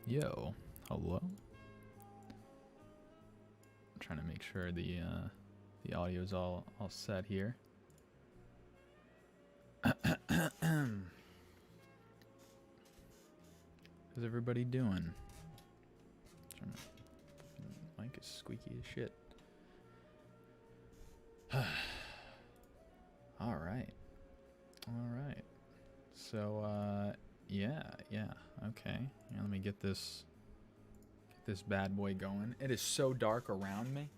Yo, hello. I'm trying to make sure the audio's all set here. How's everybody doing? Mic is squeaky as shit. All right. So yeah, okay. Yeah, let me get this bad boy going. It is so dark around me,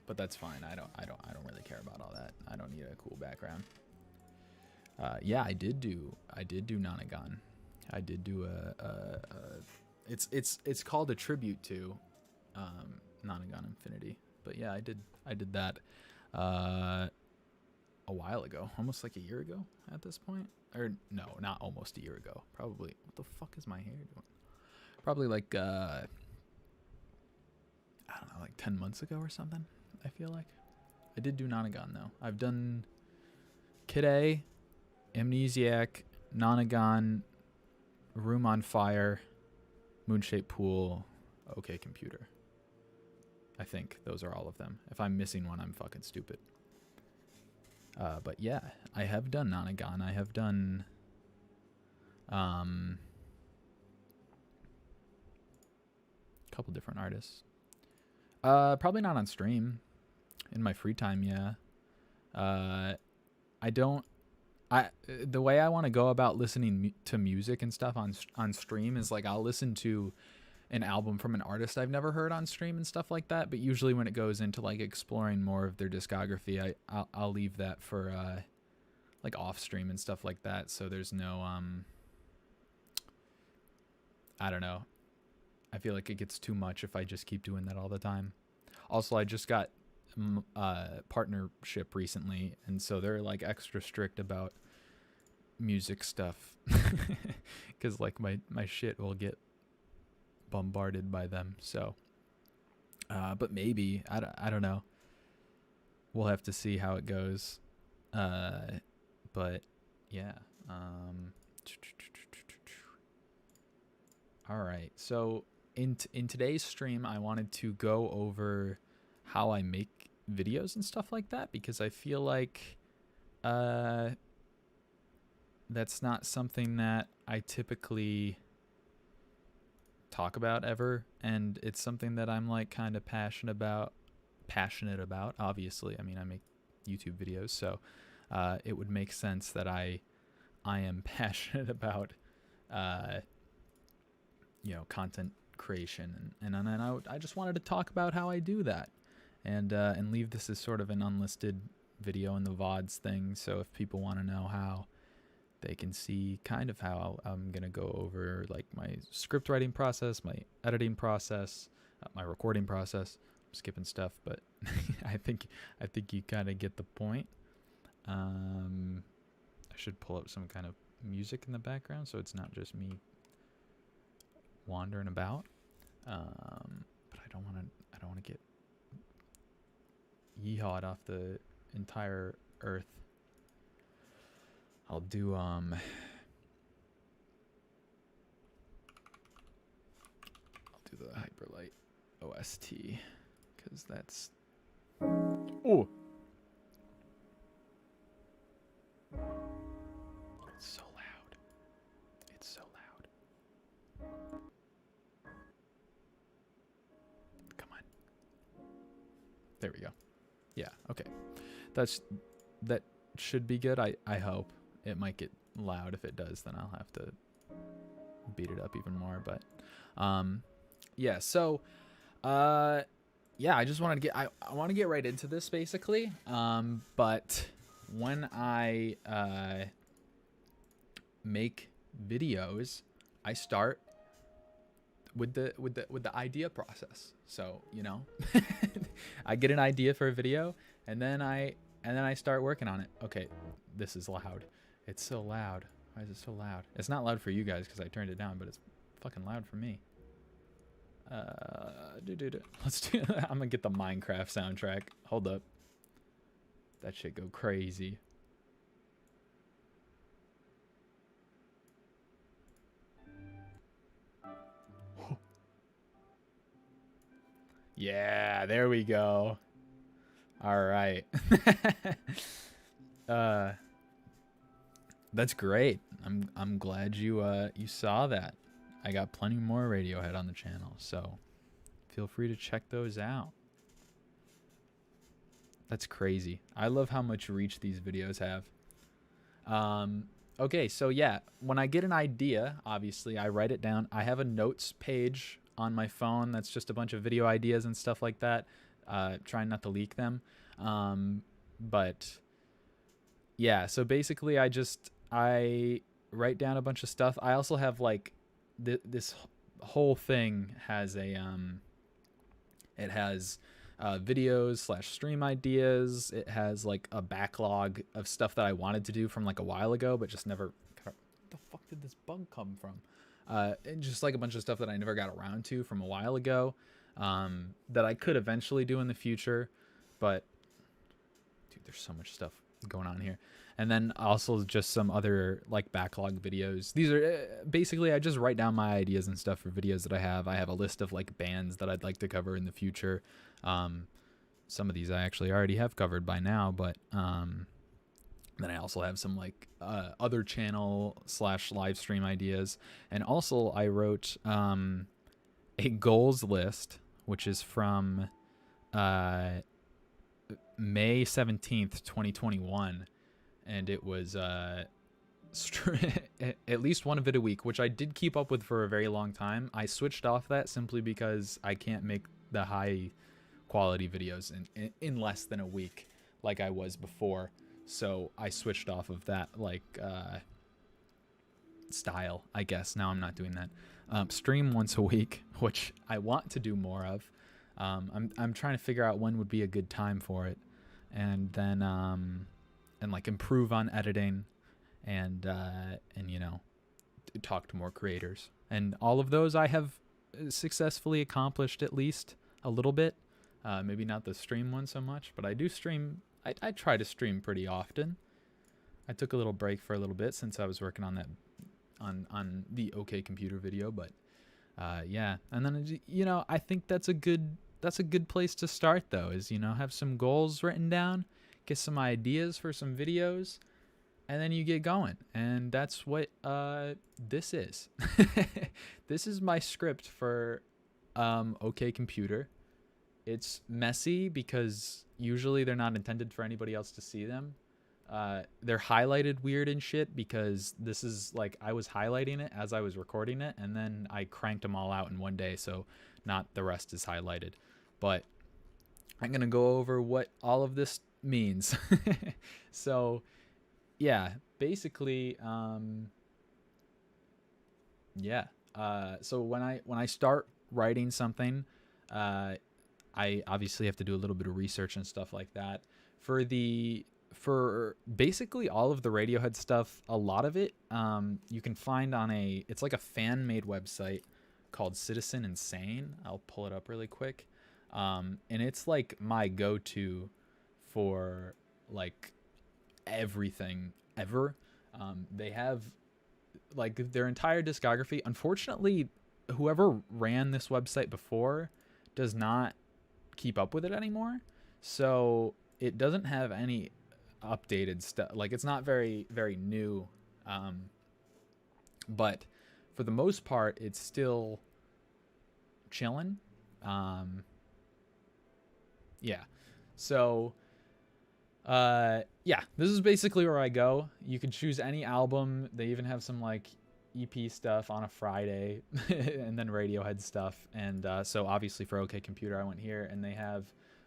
but that's fine. I don't really care about all that. I don't need a cool background. Yeah, I did do Nonagon. I did do it's called a tribute to Nonagon Infinity. But yeah, I did that a while ago, almost like a year ago at this point. Or no, not almost a year ago. Probably, what the fuck is my hair doing? Probably like I don't know, like 10 months ago or something. I feel like I did do Nonagon though. I've done Kid A, Amnesiac, Nonagon, Room on Fire, Moonshaped Pool, OK Computer. I think those are all of them. If I'm missing one, I'm fucking stupid. But yeah, I have done Nonagon. I have done a couple different artists. Probably not on stream. In my free time, yeah. The way I want to go about listening to music and stuff on stream is like I'll listen to an album from an artist I've never heard on stream and stuff like that. But usually when it goes into like exploring more of their discography, I'll leave that for like off stream and stuff like that. So there's no I don't know. I feel like it gets too much if I just keep doing that all the time. Also, I just got partnership recently, and so they're like extra strict about music stuff because like my shit will get bombarded by them. So but maybe I don't know, we'll have to see how it goes. But yeah, all right, so in today's stream I wanted to go over how I make videos and stuff like that, because I feel like that's not something that I typically talk about ever, and it's something that I'm like kind of passionate about, obviously. I mean, I make YouTube videos, so it would make sense that I am passionate about content creation, and I just wanted to talk about how I do that, and leave this as sort of an unlisted video in the VODs thing. So if people want to know how, they can see kind of how I'm gonna go over like my script writing process, my editing process, my recording process. I'm skipping stuff, but I think you kind of get the point. I should pull up some kind of music in the background so it's not just me wandering about. But I don't want to get yeehawed off the entire earth. I'll do the Hyperlight OST because that's oh, it's so loud. It's so loud. Come on. There we go. Yeah, okay. That should be good. I hope. It might get loud. If it does, then I'll have to beat it up even more. But yeah, so yeah, I just wanted to get I want to get right into this basically. But when I make videos, I start with the idea process. So, I get an idea for a video, and then I start working on it. Okay, this is loud. It's so loud. Why is it so loud? It's not loud for you guys because I turned it down, but it's fucking loud for me. Let's do. I'm gonna get the Minecraft soundtrack. Hold up. That shit go crazy. Yeah, there we go. All right. That's great. I'm glad you saw that. I got plenty more Radiohead on the channel, so feel free to check those out. That's crazy. I love how much reach these videos have. Okay, so yeah, when I get an idea, obviously I write it down. I have a notes page on my phone that's just a bunch of video ideas and stuff like that. Trying not to leak them. But yeah, so basically I write down a bunch of stuff. I also have like this whole thing has a it has videos / stream ideas. It has like a backlog of stuff that I wanted to do from like a while ago, but just never. Where the fuck did this bug come from? And just like a bunch of stuff that I never got around to from a while ago, that I could eventually do in the future. But dude, there's so much stuff going on here. And then also just some other like backlog videos. These are basically, I just write down my ideas and stuff for videos that I have. I have a list of like bands that I'd like to cover in the future. Some of these I actually already have covered by now, but then I also have some like other channel / live stream ideas. And also I wrote a goals list, which is from May 17th, 2021. And it was at least one video a week, which I did keep up with for a very long time. I switched off that simply because I can't make the high quality videos in less than a week like I was before. So I switched off of that like style, I guess. Now I'm not doing that. Stream once a week, which I want to do more of. I'm trying to figure out when would be a good time for it, and then and like improve on editing, and you know, talk to more creators. And all of those I have successfully accomplished at least a little bit. Maybe not the stream one so much, but I do stream. I try to stream pretty often. I took a little break for a little bit since I was working on that on the OK Computer video, but yeah. And then, you know, I think that's a good place to start though, is, you know, have some goals written down, get some ideas for some videos, and then you get going. And that's what this is. This is my script for OK Computer. It's messy because usually they're not intended for anybody else to see them. They're highlighted weird and shit because this is like, I was highlighting it as I was recording it, and then I cranked them all out in one day, so not the rest is highlighted. But I'm gonna go over what all of this means. So yeah, basically, yeah. So when I start writing something, I obviously have to do a little bit of research and stuff like that. For basically all of the Radiohead stuff, a lot of it you can find on it's like a fan-made website called Citizen Insane. I'll pull it up really quick. And it's like my go-to for like everything ever. They have like their entire discography. Unfortunately, whoever ran this website before does not keep up with it anymore, so it doesn't have any updated stuff. Like, it's not very new, but for the most part it's still chilling. Yeah, so yeah, this is basically where I go. You can choose any album. They even have some like EP stuff on a Friday and then Radiohead stuff. And so obviously for OK Computer I went here, and they have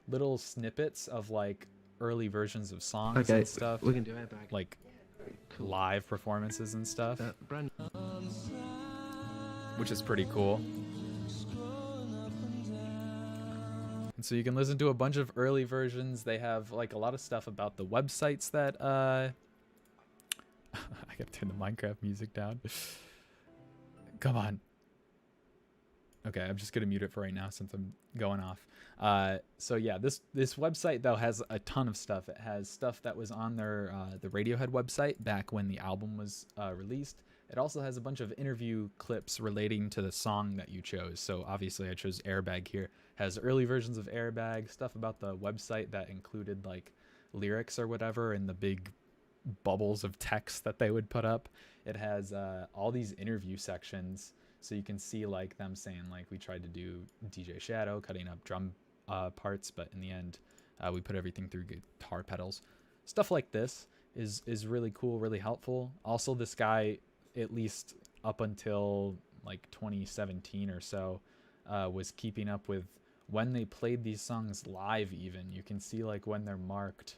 little snippets of like early versions of songs and stuff. We can do airbag. Like live performances and stuff, which is pretty cool. And so you can listen to a bunch of early versions. They have like a lot of stuff about the websites that I gotta turn the Minecraft music down. Come on. Okay, I'm just gonna mute it for right now since I'm going off. So yeah, this website though has a ton of stuff. It has stuff that was on their the Radiohead website back when the album was released. It also has a bunch of interview clips relating to the song that you chose. So obviously I chose Airbag here. It has early versions of Airbag, stuff about the website that included like lyrics or whatever in the big bubbles of text that they would put up. It has all these interview sections, so you can see like them saying like we tried to do DJ Shadow cutting up drum parts, but in the end we put everything through guitar pedals. Stuff like this is really cool, really helpful. Also, this guy, at least up until like 2017 or so, was keeping up with when they played these songs live. Even you can see like when they're marked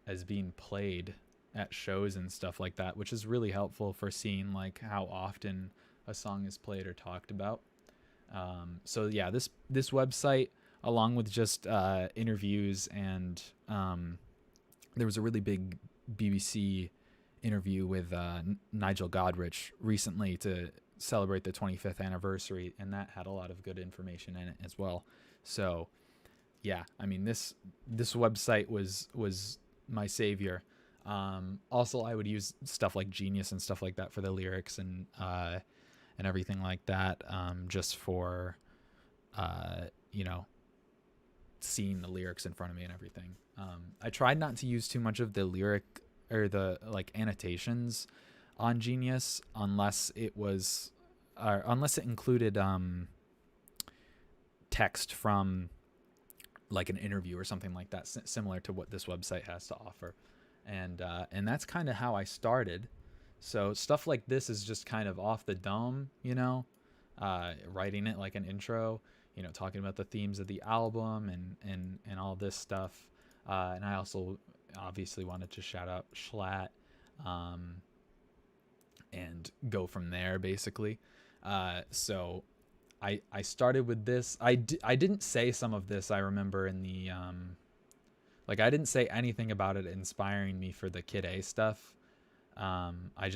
as being played at shows and stuff like that, which is really helpful for seeing like how often a song is played or talked about. So yeah, this website, along with just interviews, and there was a really big BBC interview with Nigel Godrich recently to celebrate the 25th anniversary, and that had a lot of good information in it as well. So yeah, I mean, this website was my savior. Also, I would use stuff like Genius and stuff like that for the lyrics and everything like that, just for you know, seeing the lyrics in front of me and everything. I tried not to use too much of the lyric or the like annotations on Genius unless it included text from like an interview or something like that, similar to what this website has to offer. And that's kind of how I started. So stuff like this is just kind of off the dome, you know, writing it like an intro, you know, talking about the themes of the album and all this stuff. And I also obviously wanted to shout out Schlatt, and go from there basically. So I started with this. I didn't say some of this, I remember, in the like I didn't say anything about it inspiring me for the Kid A stuff. I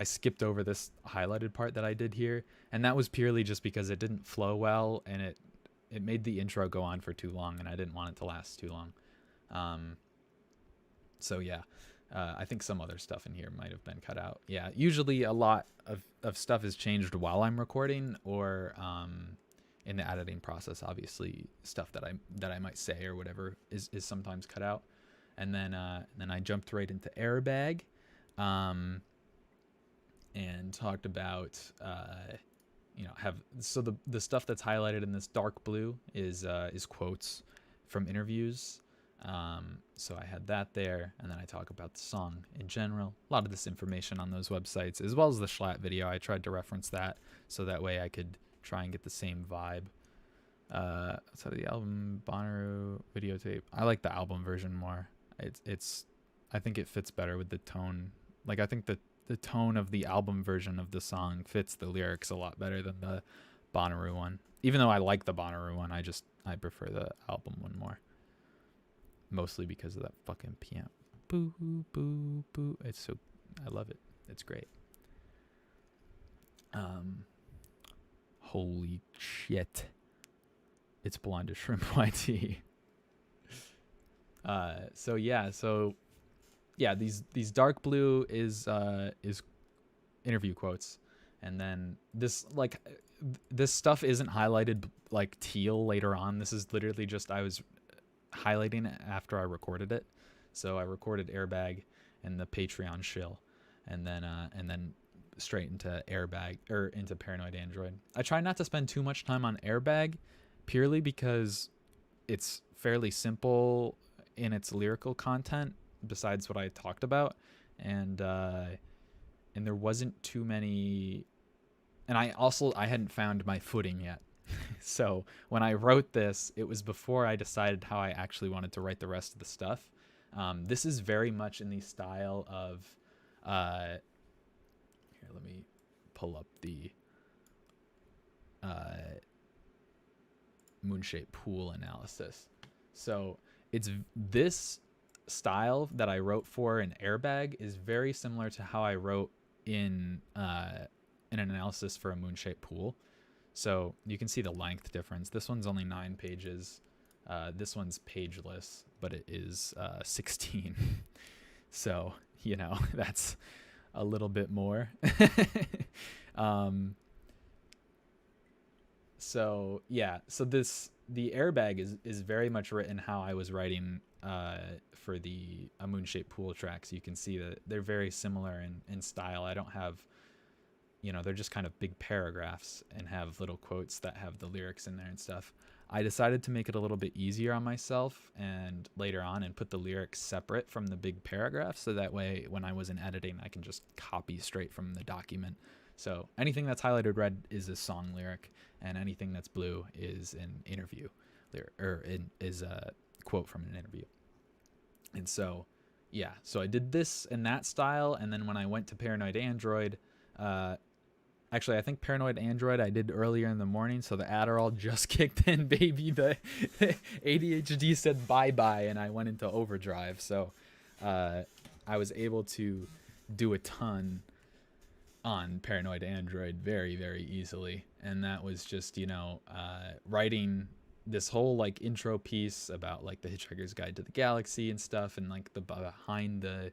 skipped over this highlighted part that I did here, and that was purely just because it didn't flow well, and it made the intro go on for too long, and I didn't want it to last too long. So yeah, I think some other stuff in here might have been cut out. Yeah, usually a lot of stuff is changed while I'm recording, or in the editing process. Obviously, stuff that I might say or whatever is sometimes cut out. And then I jumped right into Airbag, and talked about the stuff that's highlighted in this dark blue is quotes from interviews. So I had that there, and then I talk about the song in general. A lot of this information on those websites, as well as the Schlatt video. I tried to reference that so that way I could try and get the same vibe. Outside of the album, Bonnaroo videotape. I like the album version more. I think it fits better with the tone. Like, I think the tone of the album version of the song fits the lyrics a lot better than the Bonnaroo one. Even though I like the Bonnaroo one, I prefer the album one more. Mostly because of that fucking piano. Boo, boo, boo. I love it. It's great. Holy shit. It's Blonde to Shrimp YT. So these dark blue is interview quotes, and then this stuff isn't highlighted like teal later on. This is literally just I was highlighting it after I recorded it. So I recorded Airbag and the Patreon shill, and then straight into Airbag, or into Paranoid Android. I try not to spend too much time on Airbag, purely because it's fairly simple in its lyrical content besides what I talked about, and there wasn't too many, and I hadn't found my footing yet. So when I wrote this, it was before I decided how I actually wanted to write the rest of the stuff. This is very much in the style of here, let me pull up the moon-shaped pool analysis. So it's this style that I wrote for an Airbag is very similar to how I wrote in an analysis for a moon-shaped pool. So you can see the length difference. This one's only 9 pages. This one's pageless, but it is 16. So, that's a little bit more. um, so yeah, so the airbag is very much written how I was writing for the A Moon Shaped Pool tracks. You can see that they're very similar in style. I don't have, they're just kind of big paragraphs and have little quotes that have the lyrics in there and stuff. I decided to make it a little bit easier on myself and later on and put the lyrics separate from the big paragraphs, so that way when I was in editing I can just copy straight from the document. So anything that's highlighted red is a song lyric, and anything that's blue is an interview lyric, or is a quote from an interview. And so yeah, so I did this in that style, and then when I went to Paranoid Android, actually, I think Paranoid Android I did earlier in the morning, so the Adderall just kicked in, baby. The ADHD said bye-bye, and I went into overdrive. So I was able to do a ton on Paranoid Android very, very easily. And that was just, writing this whole, like, intro piece about, like, the Hitchhiker's Guide to the Galaxy and stuff, and, like, the behind the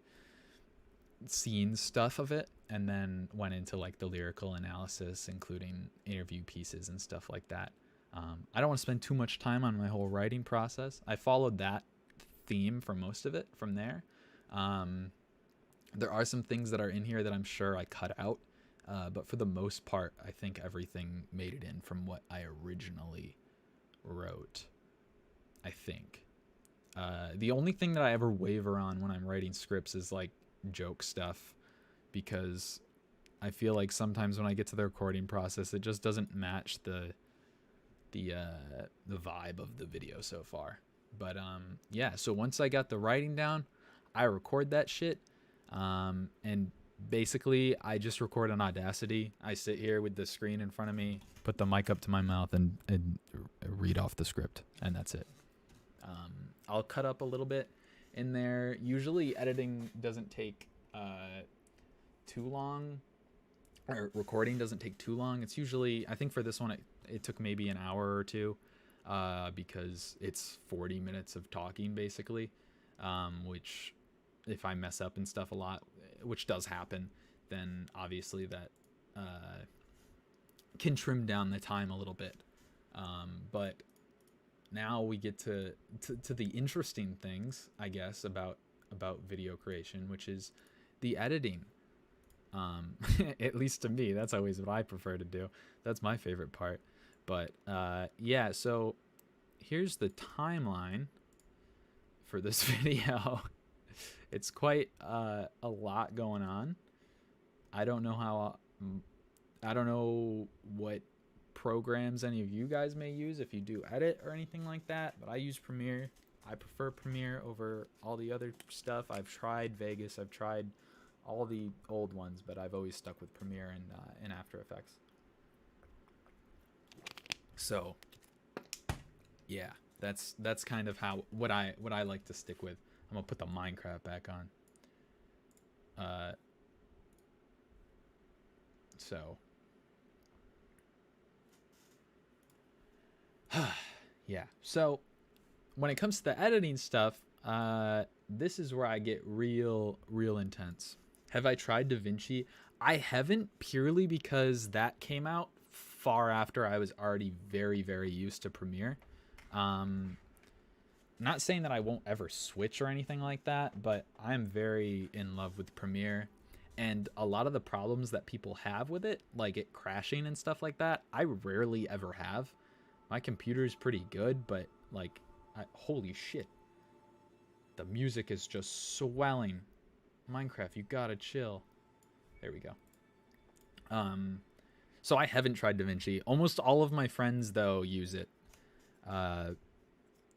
scenes stuff of it, and then went into like the lyrical analysis, including interview pieces and stuff like that. I don't want to spend too much time on my whole writing process. I followed that theme for most of it from there. There are some things that are in here that I'm sure I cut out, but for the most part, I think everything made it in from what I originally wrote, I think. The only thing that I ever waver on when I'm writing scripts is like joke stuff, because I feel like sometimes when I get to the recording process, it just doesn't match the vibe of the video so far. But yeah, so once I got the writing down, I record that shit, and basically I just record on Audacity. I sit here with the screen in front of me, put the mic up to my mouth, and read off the script, and that's it. I'll cut up a little bit in there. Usually editing doesn't take too long, or recording doesn't take too long. It's usually, I think for this one it took maybe an hour or two, because it's 40 minutes of talking basically, which if I mess up and stuff a lot, which does happen, then obviously that can trim down the time a little bit. But now we get to the interesting things, I guess, about video creation, which is the editing. At least to me, that's always what I prefer to do. That's my favorite part. But yeah, so here's the timeline for this video. It's quite a lot going on. I don't know what programs any of you guys may use if you do edit or anything like that, but I use Premiere. I prefer Premiere over all the other stuff. I've tried Vegas, I've tried all the old ones, but I've always stuck with Premiere and After Effects. So yeah, that's kind of what I like to stick with. I'm gonna put the Minecraft back on. So yeah, so when it comes to the editing stuff, this is where I get real intense. Have I tried DaVinci? I haven't, purely because that came out far after I was already very, very used to Premiere. Not saying that I won't ever switch or anything like that, but I'm very in love with Premiere. And a lot of the problems that people have with it, like it crashing and stuff like that, I rarely ever have. My computer is pretty good, but like, holy shit. The music is just swelling. Minecraft, you gotta chill. There we go. So I haven't tried DaVinci. Almost all of my friends, though, use it.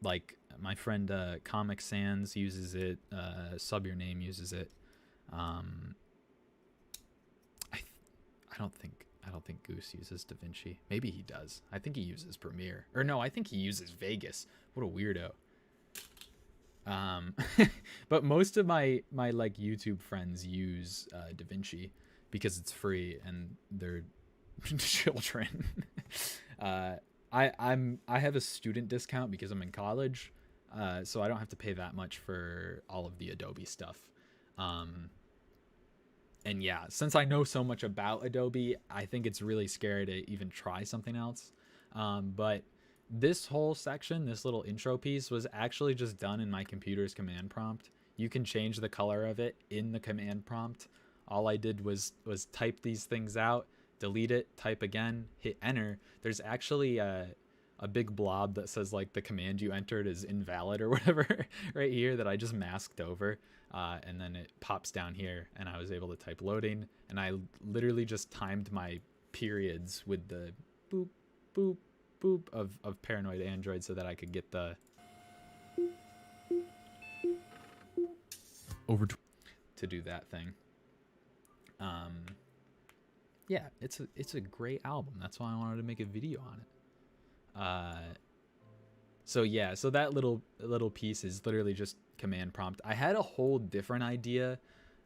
Like my friend Comic Sans uses it. Sub Your Name uses it. I don't think Goose uses DaVinci. Maybe he does. I think he uses Premiere. Or no, I think he uses Vegas. What a weirdo. But most of my like YouTube friends use DaVinci because it's free and they're children. I have a student discount because I'm in college, so I don't have to pay that much for all of the Adobe stuff. And yeah, since I know so much about Adobe, I think it's really scary to even try something else. But this whole section, this little intro piece, was actually just done in my computer's command prompt. You can change the color of it in the command prompt. All I did was type these things out, delete it, type again, hit enter. There's actually a big blob that says like the command you entered is invalid or whatever right here that I just masked over. And then it pops down here and I was able to type loading, and I literally just timed my periods with the boop, boop, boop of Paranoid Android so that I could get the over to do that thing. Yeah, it's a great album. That's why I wanted to make a video on it. So yeah, so that little piece is literally just command prompt. I had a whole different idea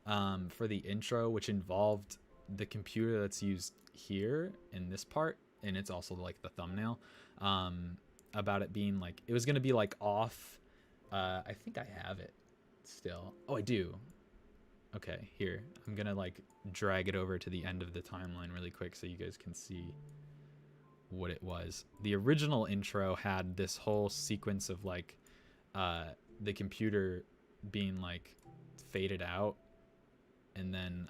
for the intro, which involved the computer that's used here in this part, and it's also like the thumbnail, about it being like, it was gonna be like off. I think I have it still. Oh, I do. Okay, here, I'm gonna like drag it over to the end of the timeline really quick so you guys can see what it was. The original intro had this whole sequence of like the computer being like faded out, and then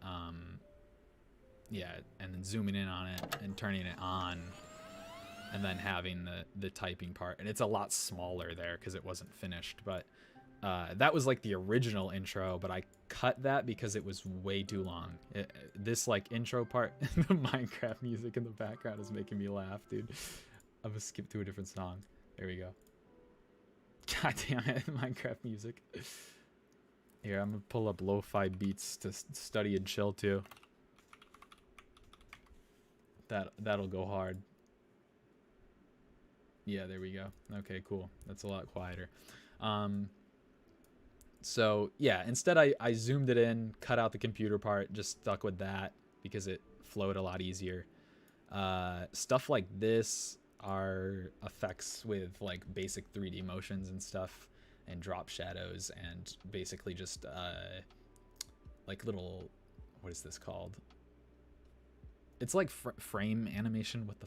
yeah, and then zooming in on it and turning it on, and then having the typing part. And it's a lot smaller there because it wasn't finished, but that was like the original intro, but I cut that because it was way too long. This like intro part, the Minecraft music in the background is making me laugh, dude. I'm gonna skip to a different song. There we go. God damn it, Minecraft music. Here, I'm gonna pull up lo-fi beats to study and chill to. That'll go hard. Yeah, there we go. Okay, cool. That's a lot quieter. So yeah, instead I zoomed it in, cut out the computer part, just stuck with that because it flowed a lot easier. Stuff like this are effects with like basic 3D motions and stuff, and drop shadows, and basically just like little, what is this called? It's like frame animation. What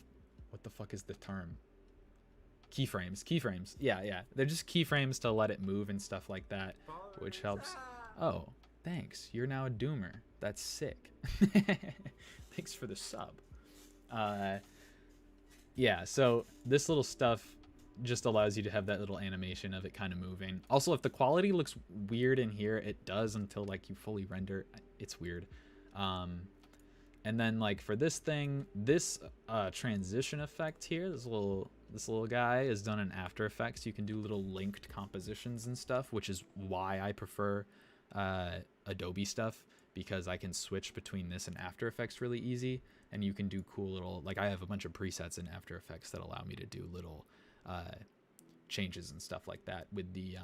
the fuck is the term? Keyframes. Yeah, they're just keyframes to let it move and stuff like that, which helps. Oh, thanks, you're now a doomer. That's sick. Thanks for the sub. Yeah, so this little stuff just allows you to have that little animation of it kind of moving. Also, if the quality looks weird in here, it does until like you fully render. It's weird. And then like for this thing, this transition effect here, this little guy is done in After Effects. You can do little linked compositions and stuff, which is why I prefer Adobe stuff, because I can switch between this and After Effects really easy, and you can do cool little, like I have a bunch of presets in After Effects that allow me to do little changes and stuff like that with the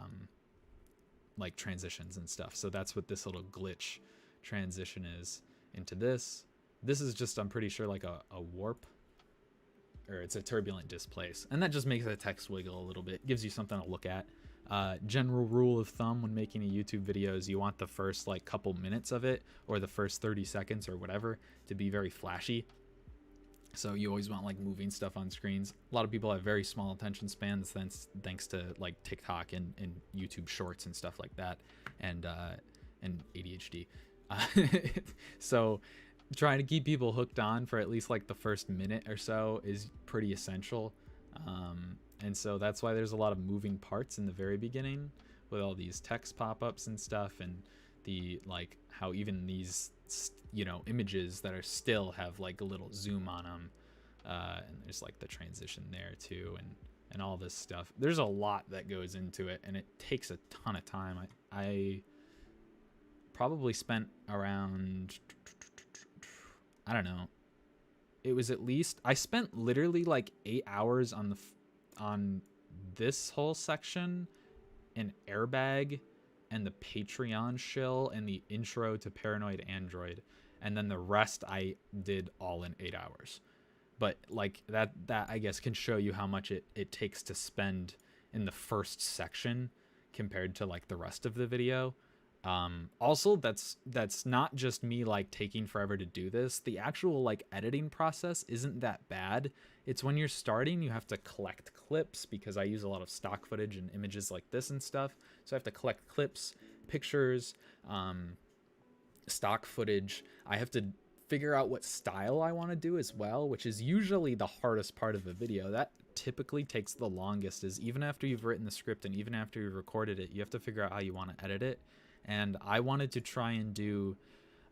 like transitions and stuff. So that's what this little glitch transition is into this. This is just, I'm pretty sure, like a warp, or it's a turbulent displace, and that just makes the text wiggle a little bit, gives you something to look at. General rule of thumb when making a YouTube video is you want the first like couple minutes of it, or the first 30 seconds or whatever, to be very flashy. So you always want like moving stuff on screens. A lot of people have very small attention spans thanks to like TikTok and YouTube shorts and stuff like that, and ADHD. So trying to keep people hooked on for at least like the first minute or so is pretty essential. And so that's why there's a lot of moving parts in the very beginning with all these text pop-ups and stuff, and the like how even these, you know, images that are still have like a little zoom on them, and there's like the transition there too, and all this stuff. There's a lot that goes into it, and it takes a ton of time. I probably spent around, I don't know, it was at least, I spent literally like 8 hours on this whole section, an airbag, and the Patreon shill, and the intro to Paranoid Android, and then the rest I did all in 8 hours. But like that I guess can show you how much it takes to spend in the first section compared to like the rest of the video. Also, that's not just me like taking forever to do this. The actual like editing process isn't that bad. It's when you're starting, you have to collect clips because I use a lot of stock footage and images like this and stuff. So I have to collect clips, pictures, stock footage. I have to figure out what style I want to do as well, which is usually the hardest part of a video. That typically takes the longest, is even after you've written the script and even after you've recorded it, you have to figure out how you want to edit it. And I wanted to try and do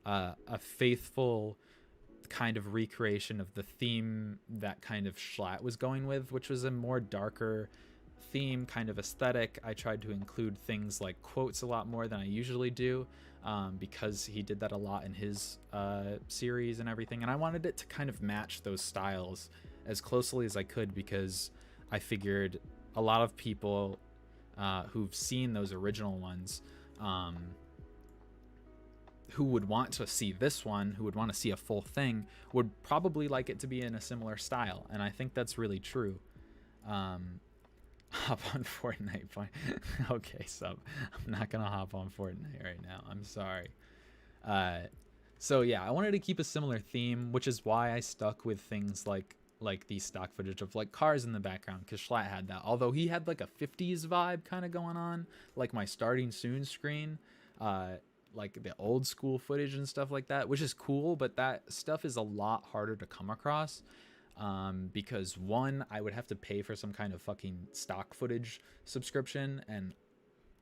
a faithful kind of recreation of the theme that kind of Schlatt was going with, which was a more darker theme kind of aesthetic. I tried to include things like quotes a lot more than I usually do, because he did that a lot in his series and everything. And I wanted it to kind of match those styles as closely as I could, because I figured a lot of people who've seen those original ones, who would want to see this one, who would want to see a full thing, would probably like it to be in a similar style. And I think that's really true. Hop on Fortnite. Okay, sub. I'm not gonna hop on Fortnite right now. I'm sorry. So yeah, I wanted to keep a similar theme, which is why I stuck with things like the stock footage of like cars in the background, because Schlatt had that. Although he had like a 50s vibe kind of going on, like my starting soon screen, like the old school footage and stuff like that, which is cool, but that stuff is a lot harder to come across. Because one, I would have to pay for some kind of fucking stock footage subscription, and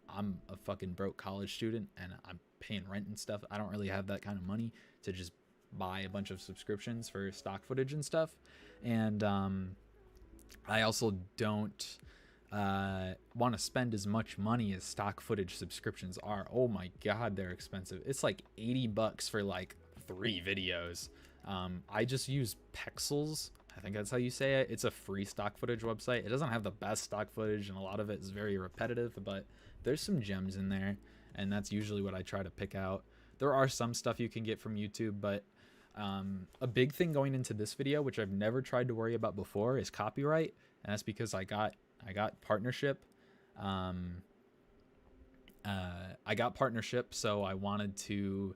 I'm a fucking broke college student and I'm paying rent and stuff. I don't really have that kind of money to just buy a bunch of subscriptions for stock footage and stuff. And I also don't want to spend as much money as stock footage subscriptions are. Oh my god, they're expensive. It's like $80 for like 3 videos. I just use Pexels. I think that's how you say it. It's a free stock footage website. It doesn't have the best stock footage, and a lot of it is very repetitive, but there's some gems in there, and that's usually what I try to pick out. There are some stuff you can get from YouTube, but a big thing going into this video, which I've never tried to worry about before, is copyright, and that's because I got partnership. I got partnership, so I wanted to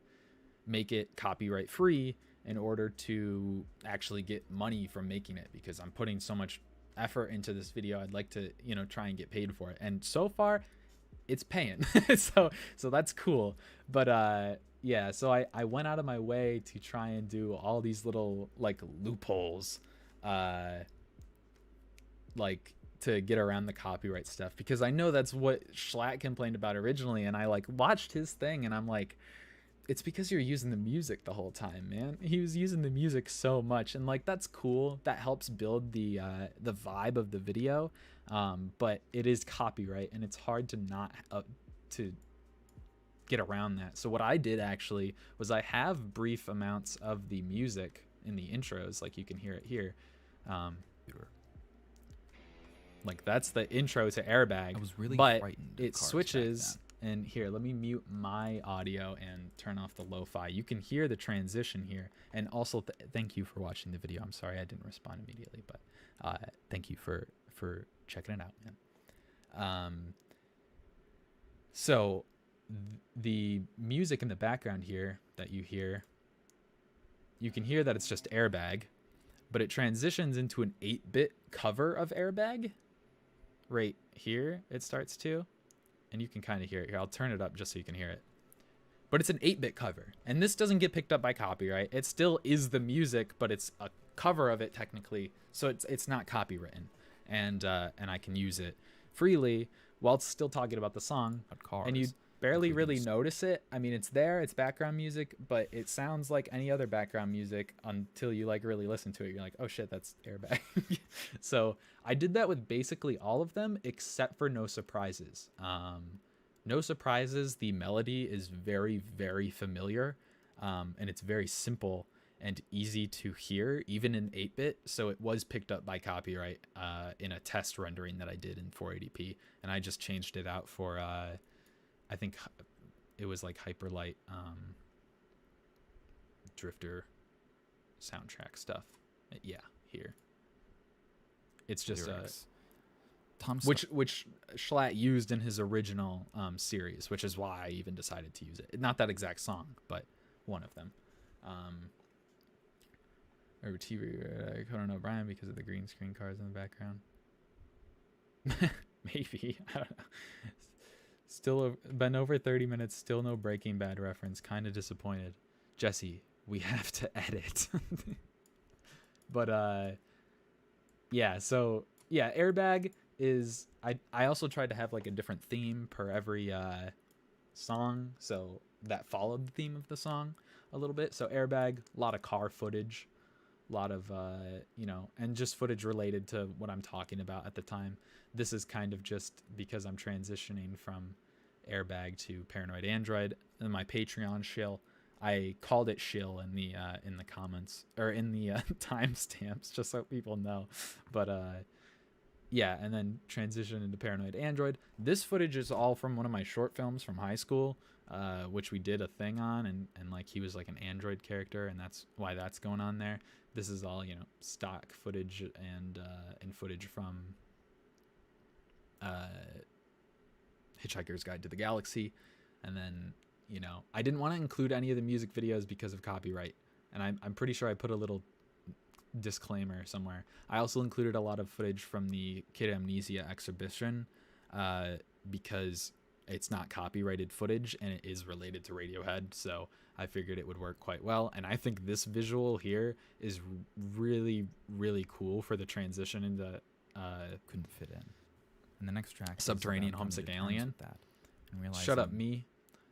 make it copyright free in order to actually get money from making it, because I'm putting so much effort into this video. I'd like to, try and get paid for it. And so far it's paying. so that's cool. But yeah, so I went out of my way to try and do all these little like loopholes, like to get around the copyright stuff, because I know that's what Schlatt complained about originally. And I like watched his thing and I'm like, it's because you're using the music the whole time, man. He was using the music so much, and like that's cool. That helps build the vibe of the video, but it is copyright, and it's hard to not to get around that. So what I did actually was I have brief amounts of the music in the intros, like you can hear it here. Like that's the intro to Airbag. I was really but frightened. It switches. And here, let me mute my audio and turn off the lo-fi. You can hear the transition here. And also, thank you for watching the video. I'm sorry I didn't respond immediately, but thank you for checking it out, man. So the music in the background here that you hear, you can hear that it's just Airbag, but it transitions into an 8-bit cover of Airbag. Right here, it starts to. And you can kind of hear it here. I'll turn it up just so you can hear it. But it's an 8-bit cover. And this doesn't get picked up by copyright. It still is the music, but it's a cover of it technically. So it's not copywritten. And I can use it freely while still talking about the song. And you barely really notice it. I mean, it's there, it's background music, but it sounds like any other background music until you like really listen to it. You're like, oh shit, that's Airbag. So I did that with basically all of them except for No Surprises. No Surprises, the melody is very, very familiar, and it's very simple and easy to hear, even in 8-bit. So it was picked up by copyright in a test rendering that I did in 480p, and I just changed it out for I think it was like Hyperlight Drifter soundtrack stuff. Yeah, here. It's just which Schlatt used in his original series, which is why I even decided to use it. Not that exact song, but one of them. Or TV Conan O'Brien because of the green screen cars in the background. Maybe. I don't know. Still been over 30 minutes, still no Breaking Bad reference. Kind of disappointed. Jesse, we have to edit. But yeah, so yeah, Airbag is I also tried to have like a different theme per every song, so that followed the theme of the song a little bit. So Airbag, a lot of car footage, a lot of and just footage related to what I'm talking about at the time. This is kind of just because I'm transitioning from Airbag to Paranoid Android. In my Patreon shill, I called it shill in the comments, or in the timestamps, just so people know. But yeah, and then transition into Paranoid Android. This footage is all from one of my short films from high school, which we did a thing on, and like he was like an android character, and that's why that's going on there. This is all, stock footage and footage from Hitchhiker's Guide to the Galaxy. And then, I didn't want to include any of the music videos because of copyright, and I'm pretty sure I put a little disclaimer somewhere. I also included a lot of footage from the Kid Amnesia exhibition because it's not copyrighted footage and it is related to Radiohead, so I figured it would work quite well. And I think this visual here is really, really cool for the transition into couldn't fit in. And the next track, Subterranean Homesick Alien. That and Shut up, me.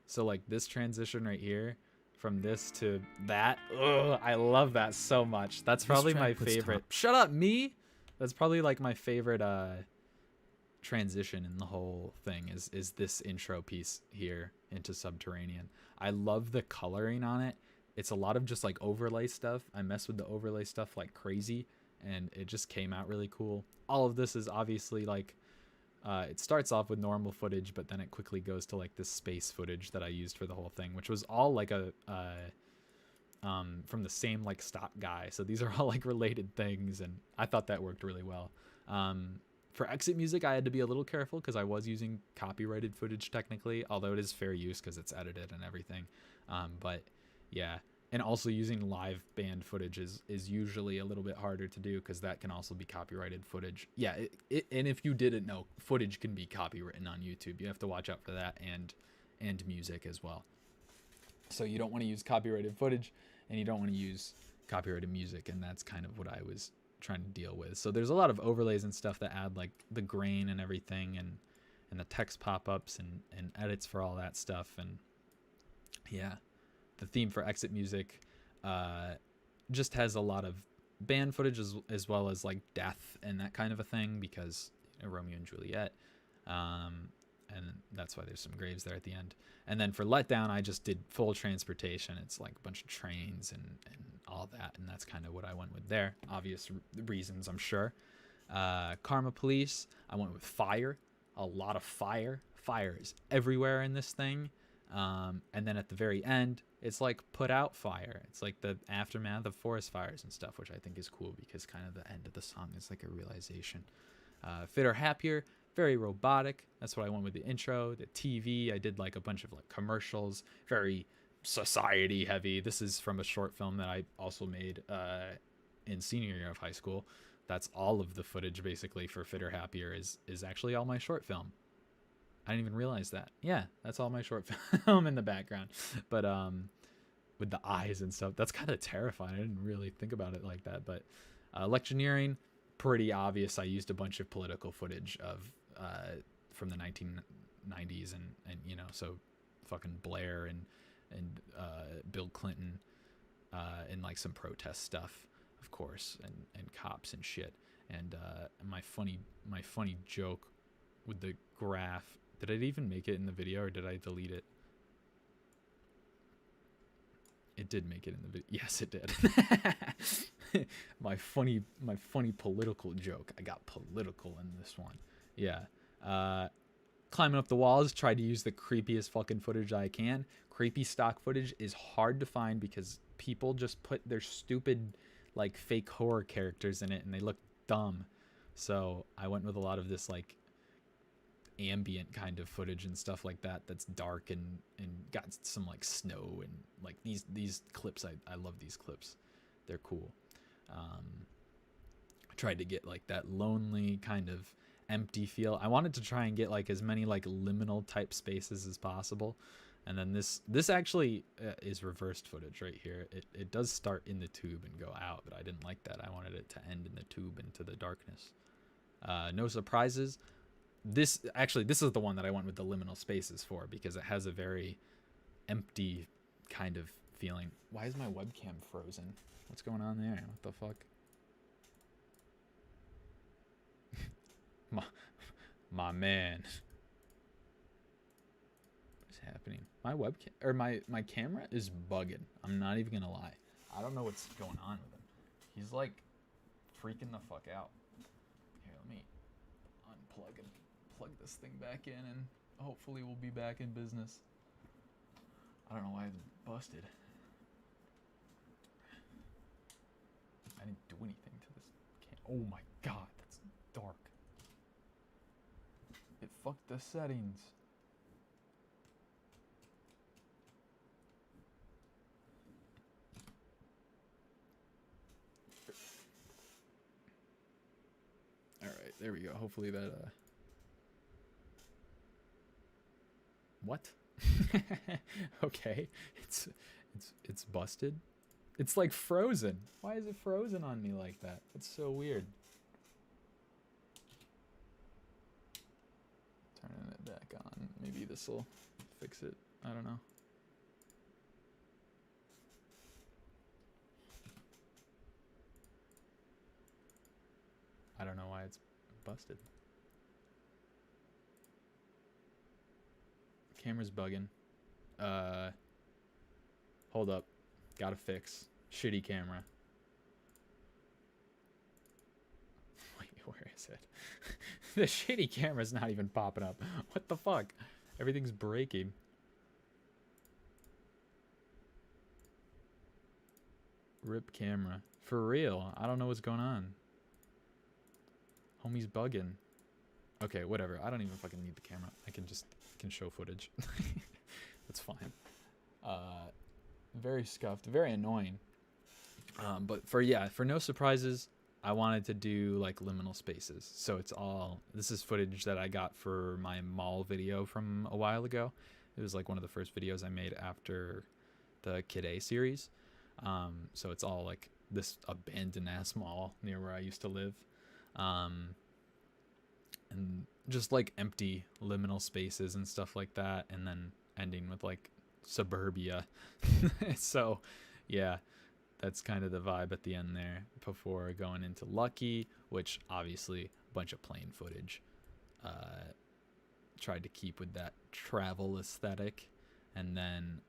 So like this transition right here, from this to that, I love that so much. That's probably my favorite. Shut up, me. That's probably like my favorite transition in the whole thing is this intro piece here into Subterranean. I love the coloring on it. It's a lot of just like overlay stuff. I mess with the overlay stuff like crazy, and it just came out really cool. All of this is obviously like it starts off with normal footage, but then it quickly goes to like this space footage that I used for the whole thing, which was all like a from the same like stock guy. So these are all like related things, and I thought that worked really well. For exit music, I had to be a little careful because I was using copyrighted footage technically, although it is fair use because it's edited and everything. But yeah, and also using live band footage is usually a little bit harder to do because that can also be copyrighted footage. Yeah, and if you didn't know, footage can be copywritten on YouTube. You have to watch out for that, and music as well. So you don't want to use copyrighted footage, and you don't want to use copyrighted music, and that's kind of what I was trying to deal with. So there's a lot of overlays and stuff that add like the grain and everything, and the text pop-ups and edits for all that stuff. And yeah, the theme for exit music just has a lot of band footage as well as like death and that kind of a thing, because Romeo and Juliet, and that's why there's some graves there at the end. And then for Letdown, I just did full transportation. It's like a bunch of trains and all that, and that's kind of what I went with there. Obvious reasons, I'm sure. Karma Police, I went with fire. A lot of fire. Fire is everywhere in this thing. And then at the very end, it's like put out fire. It's like the aftermath of forest fires and stuff, which I think is cool because kind of the end of the song is like a realization. Fitter Happier, very robotic. That's what I went with the intro. The TV, I did like a bunch of like commercials, very society heavy. This is from a short film that I also made in senior year of high school. That's all of the footage basically for Fitter Happier is actually all my short film. I didn't even realize that. Yeah, that's all my short film in the background. But with the eyes and stuff, that's kind of terrifying. I didn't really think about it like that. But electioneering, pretty obvious. I used a bunch of political footage of from the 1990s and so fucking Blair and Bill Clinton and like some protest stuff, of course, and cops and shit. And my funny joke with the graph. Did I even make it in the video or did I delete it? It did make it in the video. Yes, it did. my funny political joke. I got political in this one. Yeah. Climbing up the walls, tried to use the creepiest fucking footage I can. Creepy stock footage is hard to find because people just put their stupid like fake horror characters in it and they look dumb. So I went with a lot of this like ambient kind of footage and stuff like that that's dark and got some like snow and like these clips. I love these clips. They're cool. I tried to get like that lonely kind of empty feel. I wanted to try and get like as many like liminal type spaces as possible. And then this actually is reversed footage right here. It does start in the tube and go out, but I didn't like that. I wanted it to end in the tube into the darkness. No surprises. This is the one that I went with the liminal spaces for because it has a very empty kind of feeling. Why is my webcam frozen? What's going on there? What the fuck? my man. What's happening? My webcam or my camera is bugging. I'm not even gonna lie. I don't know what's going on with him. He's like freaking the fuck out. Here, let me unplug and plug this thing back in, and hopefully we'll be back in business. I don't know why it's busted. I didn't do anything to this cam. Oh my god, that's dark. It fucked the settings. Alright, there we go. Hopefully that What? Okay. It's busted. It's like frozen. Why is it frozen on me like that? That's so weird. Turning it back on. Maybe this will fix it. I don't know. I don't know why it's busted. Camera's bugging. Hold up. Gotta fix. Shitty camera. Wait, where is it? The shitty camera's not even popping up. What the fuck? Everything's breaking. Rip camera. For real. I don't know what's going on. Homie's bugging. Okay, whatever. I don't even fucking need the camera. I can show footage. That's fine. Very scuffed, very annoying. But for no surprises, I wanted to do like liminal spaces. So this is footage that I got for my mall video from a while ago. It was like one of the first videos I made after the Kid A series. So it's all like this abandoned ass mall near where I used to live. And just like empty liminal spaces and stuff like that, and then ending with like suburbia. So yeah, that's kind of the vibe at the end there before going into Lucky, which obviously a bunch of plain footage. Tried to keep with that travel aesthetic, and then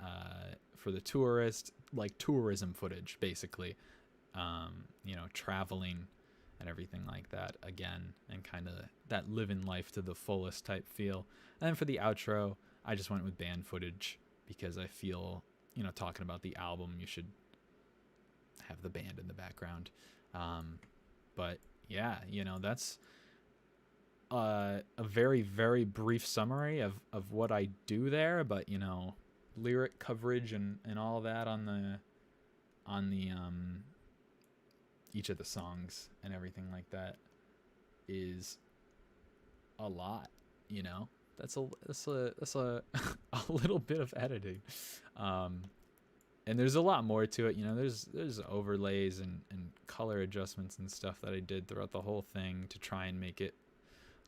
for the tourist, like tourism footage basically, traveling and everything like that again, and kind of that living life to the fullest type feel. And then for the outro, I just went with band footage because I feel, talking about the album, you should have the band in the background. But yeah, that's a very, very brief summary of what I do there. But, lyric coverage and all that on the each of the songs and everything like that is a lot, that's a a little bit of editing. And there's a lot more to it, there's overlays and color adjustments and stuff that I did throughout the whole thing to try and make it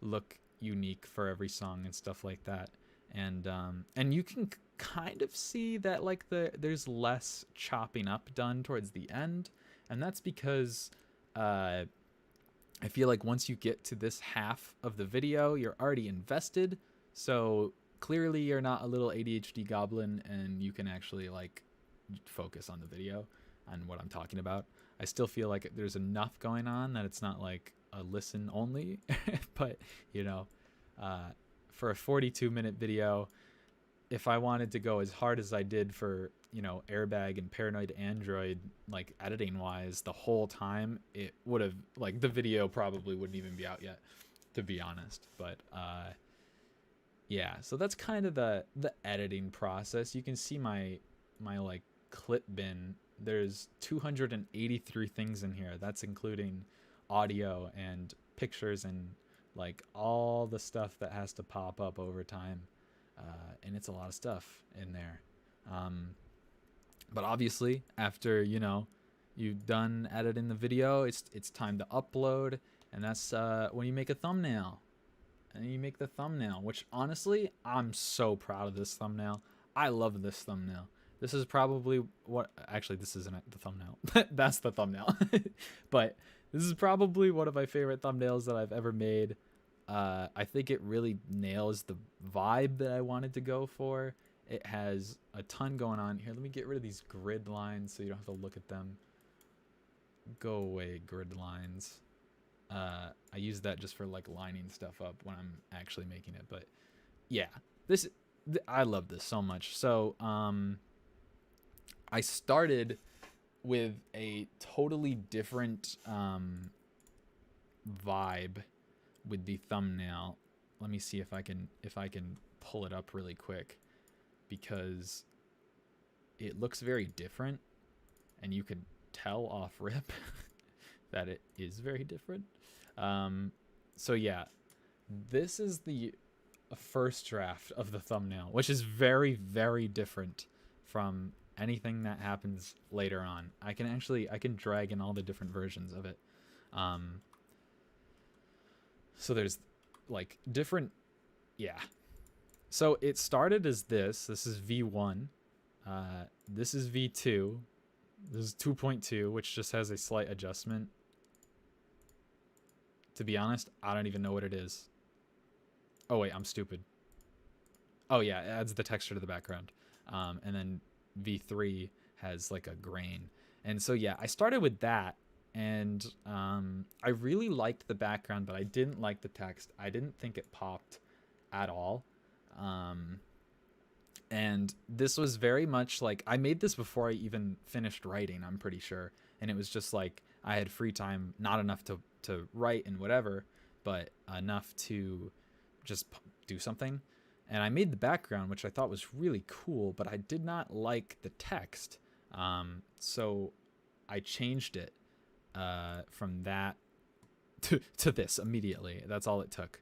look unique for every song and stuff like that. And you can kind of see that like there's less chopping up done towards the end. And that's because I feel like once you get to this half of the video, you're already invested. So clearly you're not a little ADHD goblin, and you can actually like focus on the video and what I'm talking about. I still feel like there's enough going on that it's not like a listen only. But, for a 42-minute video, if I wanted to go as hard as I did for, you know, Airbag and Paranoid Android, like editing wise, the whole time, it would have, like, the video probably wouldn't even be out yet, to be honest. But yeah, so that's kind of the editing process. You can see my like clip bin. There's 283 things in here. That's including audio and pictures and like all the stuff that has to pop up over time. And it's a lot of stuff in there. But obviously, after, you know, you've done editing the video, it's time to upload, and that's when you make a thumbnail. And you make the thumbnail, which honestly, I'm so proud of this thumbnail. I love this thumbnail. This is probably what, actually, this isn't the thumbnail. That's the thumbnail. But this is probably one of my favorite thumbnails that I've ever made. I think it really nails the vibe that I wanted to go for. It has a ton going on here. Let me get rid of these grid lines so you don't have to look at them. Go away, grid lines. I use that just for like lining stuff up when I'm actually making it. But yeah, I love this so much. So I started with a totally different vibe with the thumbnail. Let me see if I can pull it up really quick, because it looks very different, and you could tell off rip that it is very different. So yeah, this is the first draft of the thumbnail, which is very, very different from anything that happens later on. I can drag in all the different versions of it. So there's like different, yeah. So it started as this is V1. This is V2. This is 2.2, which just has a slight adjustment. To be honest, I don't even know what it is. Oh wait, I'm stupid. Oh yeah, it adds the texture to the background. And then V3 has like a grain. And so yeah, I started with that, and I really liked the background, but I didn't like the text. I didn't think it popped at all. And this was very much like, I made this before I even finished writing, I'm pretty sure. And it was just like, I had free time, not enough to write and whatever, but enough to just do something. And I made the background, which I thought was really cool, but I did not like the text. So I changed it from that to this immediately. That's all it took.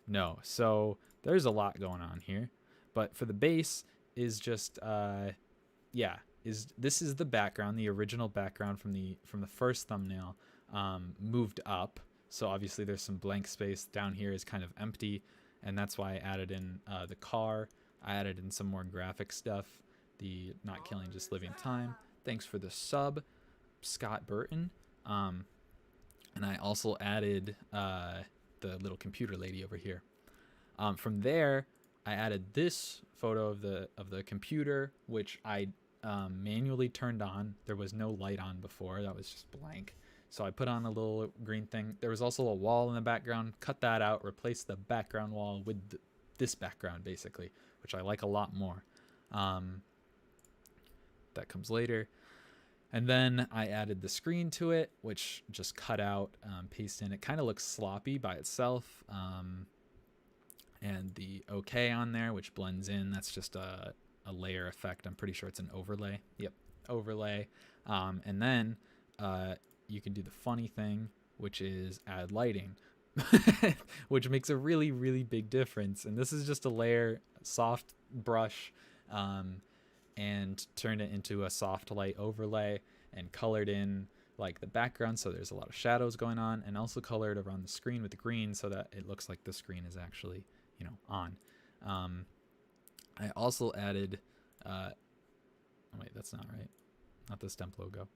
No, so there's a lot going on here. But for the base is just, yeah, this is the background, the original background from the first thumbnail, moved up. So obviously there's some blank space down here is kind of empty, and that's why I added in the car. I added in some more graphic stuff, the not killing, just living time. Thanks for the sub, Scott Burton. And I also added the little computer lady over here. From there, I added this photo of the computer, which I manually turned on. There was no light on before. That was just blank. So I put on a little green thing. There was also a wall in the background. Cut that out. Replaced the background wall with this background, basically, which I like a lot more. That comes later. And then I added the screen to it, which just cut out, paste in. It kind of looks sloppy by itself. And the OK on there, which blends in. That's just a layer effect. I'm pretty sure it's an overlay. Yep, overlay. And then you can do the funny thing, which is add lighting, which makes a really, really big difference. And this is just a layer, soft brush, and turned it into a soft light overlay and colored in like the background, so there's a lot of shadows going on, and also colored around the screen with green so that it looks like the screen is actually, you know, on. I also added oh wait, that's not right, not the Stemp logo.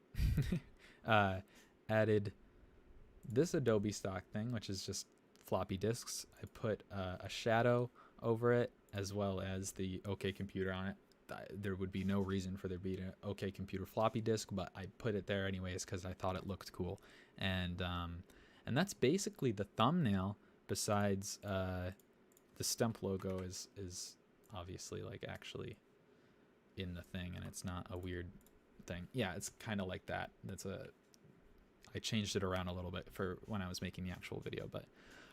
Added this Adobe stock thing, which is just floppy disks. I put a shadow over it, as well as the OK Computer on it. There would be no reason for there to be an OK Computer floppy disk, but I put it there anyways because I thought it looked cool. And that's basically the thumbnail. Besides the Stemp logo is obviously like actually in the thing and it's not a weird thing. Yeah, it's kind of like that. I changed it around a little bit for when I was making the actual video, but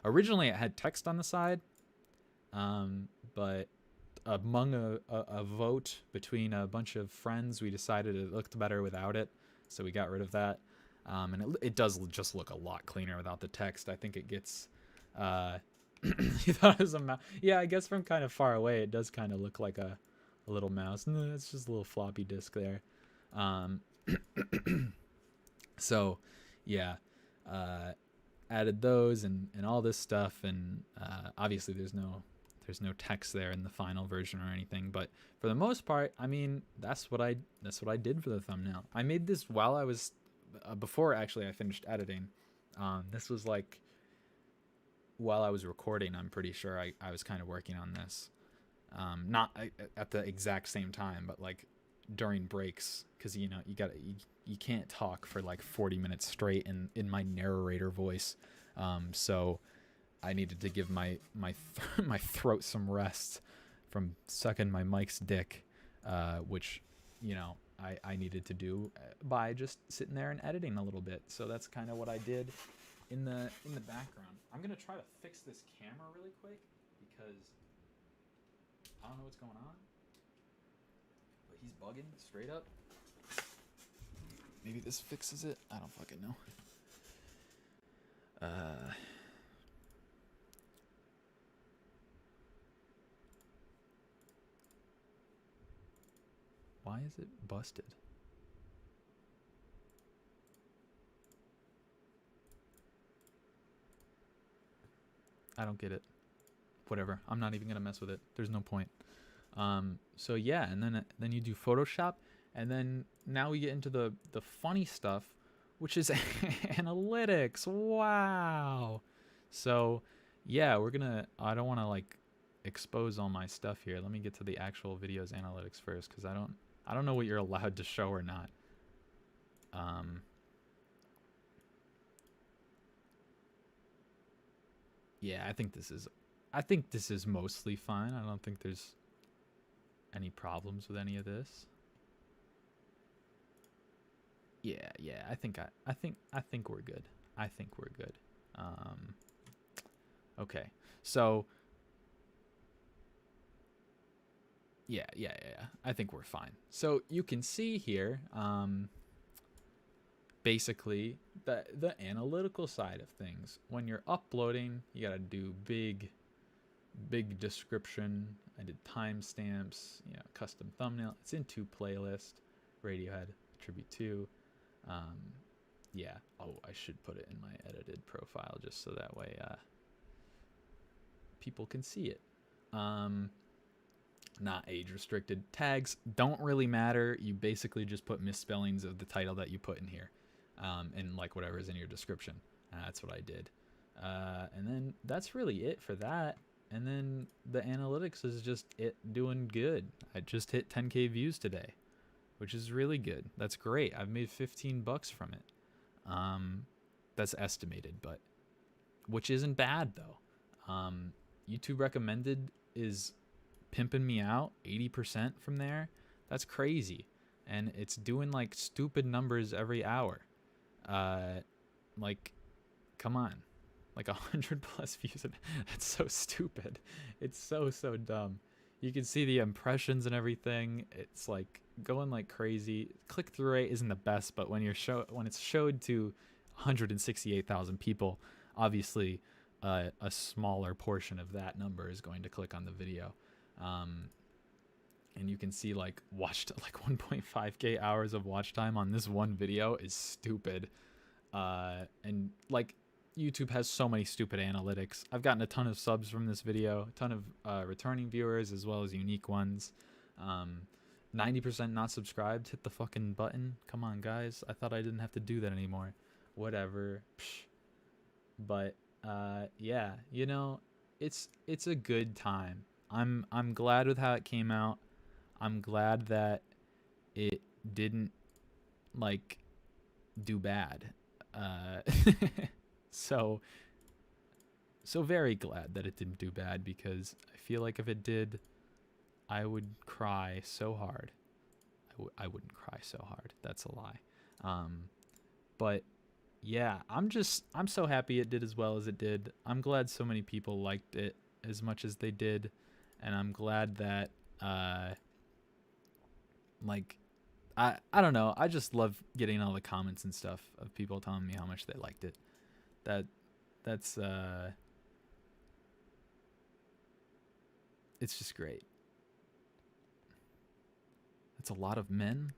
originally it had text on the side. But among a vote between a bunch of friends, we decided it looked better without it, so we got rid of that. And it does just look a lot cleaner without the text. I think it gets you thought it was a mouse. Yeah, I guess from kind of far away it does kind of look like a little mouse. No, it's just a little floppy disk there. So yeah, added those and all this stuff, and obviously there's no text there in the final version or anything, but for the most part, I mean, that's what I did for the thumbnail. I made this while I was before actually I finished editing. This was like while I was recording. I'm pretty sure I was kind of working on this, not at the exact same time, but like during breaks, because you can't talk for like 40 minutes straight in my narrator voice. So I needed to give my throat some rest from sucking my mic's dick, which I needed to do by just sitting there and editing a little bit. So that's kind of what I did in the background. I'm gonna try to fix this camera really quick because I don't know what's going on, but he's bugging straight up. Maybe this fixes it. I don't fucking know. Why is it busted? I don't get it. Whatever. I'm not even gonna mess with it. There's no point. So yeah, and then you do Photoshop, and then now we get into the funny stuff, which is analytics. Wow. So yeah, I don't want to like expose all my stuff here. Let me get to the actual videos analytics first, because I don't know what you're allowed to show or not. Yeah, I think this is mostly fine. I don't think there's any problems with any of this. Yeah, I think we're good. I think we're good. Okay. So yeah. I think we're fine. So you can see here, basically the analytical side of things. When you're uploading, you gotta do big description. I did timestamps, custom thumbnail. It's in 2 playlist, Radiohead Tribute 2. Yeah. Oh, I should put it in my edited profile just so that way people can see it. Not age restricted. Tags don't really matter. You basically just put misspellings of the title that you put in here, and like whatever is in your description. That's what I did. And then that's really it for that. And then the analytics is just it doing good. I just hit 10K views today, which is really good. That's great. I've made $15 from it. That's estimated, but which isn't bad though. YouTube recommended is pimping me out 80% from there. That's crazy. And it's doing like stupid numbers every hour. Like, come on. Like 100+ views. That's so stupid. It's so dumb. You can see the impressions and everything. It's like going like crazy. Click-through rate isn't the best, but when it's showed to 168,000 people, obviously a smaller portion of that number is going to click on the video. And you can see like 1.5K hours of watch time on this one video is stupid. And like YouTube has so many stupid analytics. I've gotten a ton of subs from this video, a ton of returning viewers as well as unique ones. 90% not subscribed. Hit the fucking button. Come on, guys. I thought I didn't have to do that anymore. Whatever. Psh. But yeah, it's a good time. I'm glad with how it came out. I'm glad that it didn't like do bad. So very glad that it didn't do bad, because I feel like if it did, I would cry so hard. I wouldn't cry so hard. That's a lie. But yeah, I'm so happy it did as well as it did. I'm glad so many people liked it as much as they did, and I'm glad that like I don't know. I just love getting all the comments and stuff of people telling me how much they liked it. That's it's just great. That's a lot of men,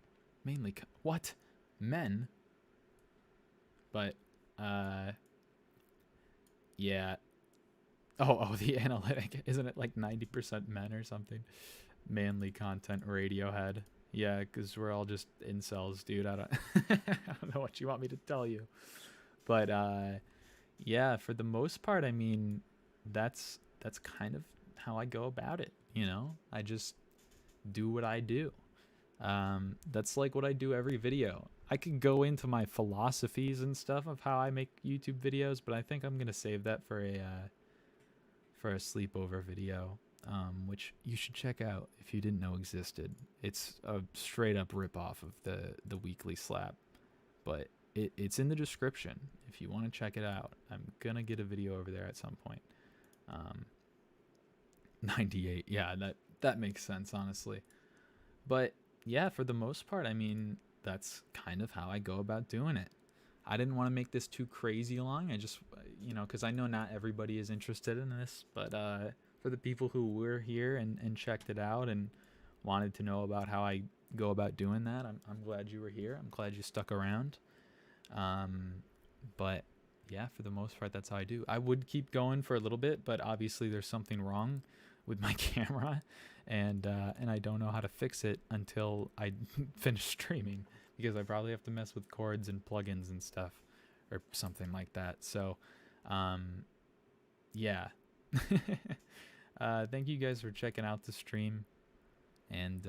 mainly what? Men? But yeah. Oh, the analytic, isn't it like 90% men or something? Manly content Radiohead. Yeah, because we're all just incels, dude. I don't I don't know what you want me to tell you. But yeah, for the most part, I mean, that's kind of how I go about it, you know? I just do what I do. That's like what I do every video. I could go into my philosophies and stuff of how I make YouTube videos, but I think I'm gonna save that for a sleepover video, which you should check out if you didn't know existed. It's a straight up rip off of the weekly slap, but it's in the description if you want to check it out. I'm gonna get a video over there at some point. 98, yeah, that makes sense honestly. But yeah, for the most part, I mean, that's kind of how I go about doing it. I didn't want to make this too crazy long. I just, because I know not everybody is interested in this, but for the people who were here and checked it out and wanted to know about how I go about doing that, I'm glad you were here. I'm glad you stuck around. But yeah, for the most part, that's how I do. I would keep going for a little bit, but obviously there's something wrong with my camera, and I don't know how to fix it until I finish streaming, because I probably have to mess with cords and plugins and stuff or something like that. So yeah. Thank you guys for checking out the stream and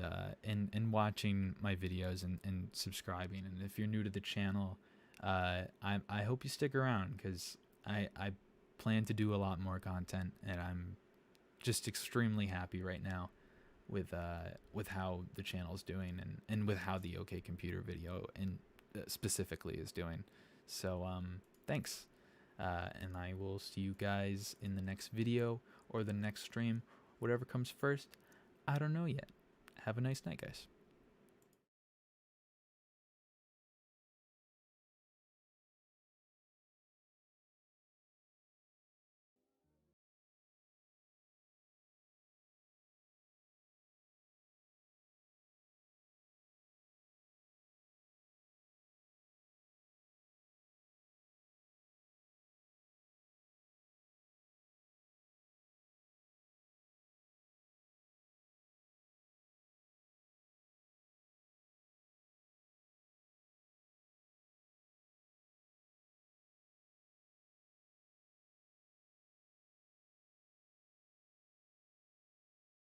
watching my videos and subscribing. And if you're new to the channel, I hope you stick around, because I plan to do a lot more content, and I'm just extremely happy right now with how the channel's doing, and with how the OK Computer video and specifically is doing. So thanks, and I will see you guys in the next video or the next stream, whatever comes first. I don't know yet. Have a nice night, guys.